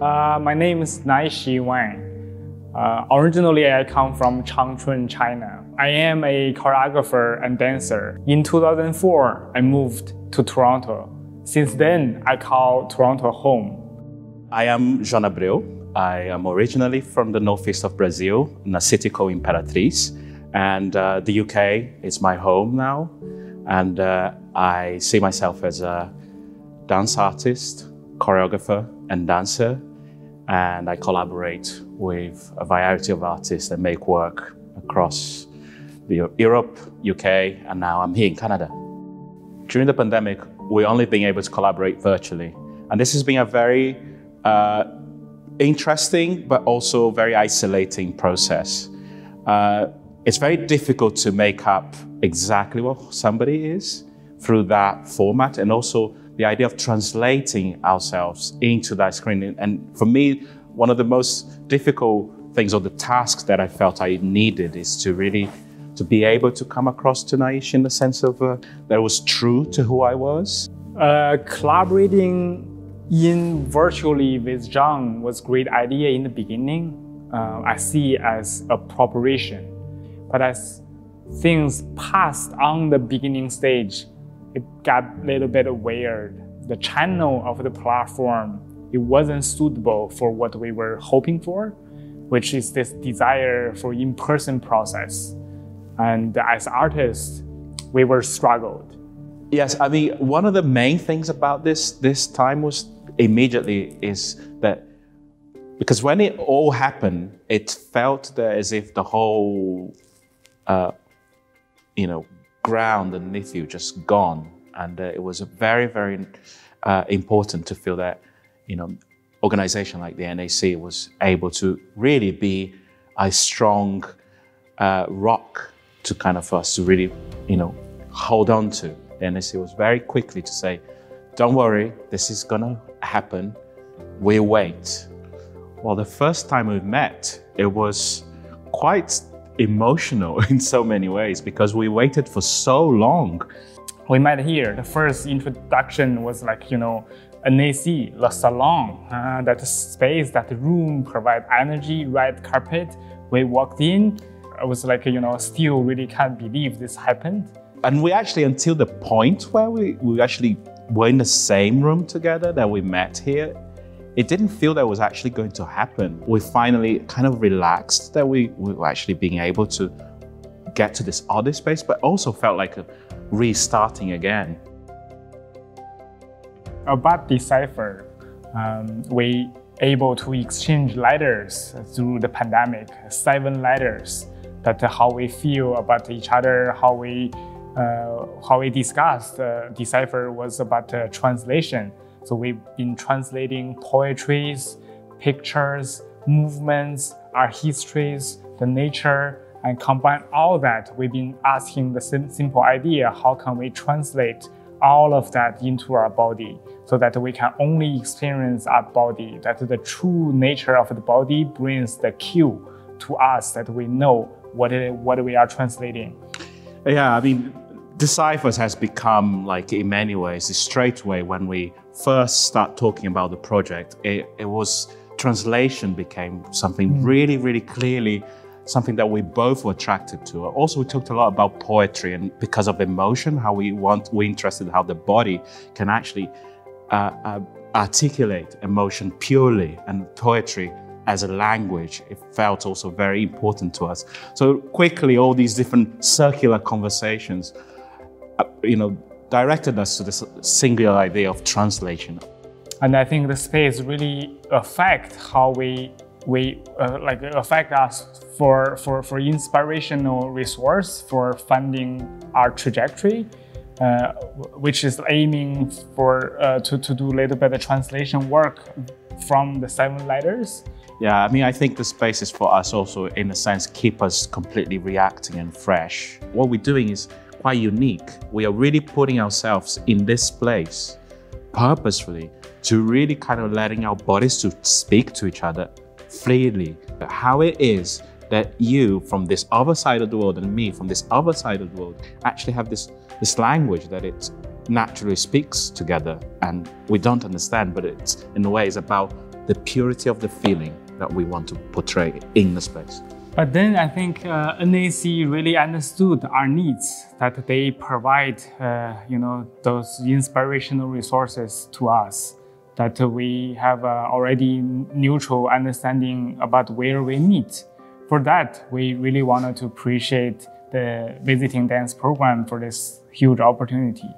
My name is Naishi Wang. Originally, I come from Changchun, China. I am a choreographer and dancer. In 2004, I moved to Toronto. Since then, I call Toronto home. I am João Abreu. I am originally from the northeast of Brazil, in a city called Imperatriz. And the UK is my home now. And I see myself as a dance artist, choreographer, and dancer. And I collaborate with a variety of artists that make work across Europe, UK, and now I'm here in Canada. During the pandemic, we've only been able to collaborate virtually. And this has been a very interesting, but also very isolating process. It's very difficult to make up exactly what somebody is through that format, and also the idea of translating ourselves into that screen. And for me, one of the most difficult things, or the tasks that I felt I needed, is to really be able to come across to Naishi in the sense of that was true to who I was. Collaborating in virtually with Zhang was a great idea in the beginning. I see it as a preparation. But as things passed on the beginning stage, it got a little bit weird. The channel of the platform, it wasn't suitable for what we were hoping for, which is this desire for in-person process. And as artists, we were struggled. Yes, I mean, one of the main things about this time was immediately is that, because when it all happened, it felt that as if the whole ground underneath you just gone. And it was very, very important to feel that, organization like the NAC was able to really be a strong rock to kind of us to really, hold on to. The NAC was very quickly to say, don't worry, this is gonna happen, we'll wait. Well, the first time we met, it was quite emotional in so many ways because we waited for so long. We met here. The first introduction was like, NAC, the salon, that space, that room provide energy, red carpet. We walked in. I was like, still really can't believe this happened. And we actually, until the point where we actually were in the same room together that we met here, it didn't feel that was actually going to happen. We finally kind of relaxed that we were actually being able to get to this other space, but also felt like restarting again. About Decipher, we able to exchange letters through the pandemic, 7 letters, that how we feel about each other, how we discussed. Decipher was about translation. So we've been translating poetries, pictures, movements, art histories, the nature, and combine all that. We've been asking the simple idea, how can we translate all of that into our body so that we can only experience our body, that the true nature of the body brings the cue to us that we know what we are translating. Yeah, I mean, Decipher has become, like, in many ways, straight away when we first start talking about the project, it was translation became something really, really clearly something that we both were attracted to. Also, we talked a lot about poetry, and because of emotion, how we're interested in how the body can actually articulate emotion purely, and poetry as a language, it felt also very important to us. So quickly, all these different circular conversations, directed us to this singular idea of translation. And I think the space really affect how we affect us for inspirational resource for funding our trajectory, which is aiming for to do a little bit of translation work from the 7 letters. Yeah, I mean, I think the spaces for us also, in a sense, keep us completely reacting and fresh. What we're doing is quite unique. We are really putting ourselves in this place purposefully to really kind of letting our bodies to speak to each other freely. How it is that you from this other side of the world and me from this other side of the world actually have this language that it naturally speaks together, and we don't understand, but it's in a way it's about the purity of the feeling that we want to portray in the space. But then I think NAC really understood our needs, that they provide, those inspirational resources to us, that we have already neutral understanding about where we meet. For that, we really wanted to appreciate the Visiting Dance program for this huge opportunity.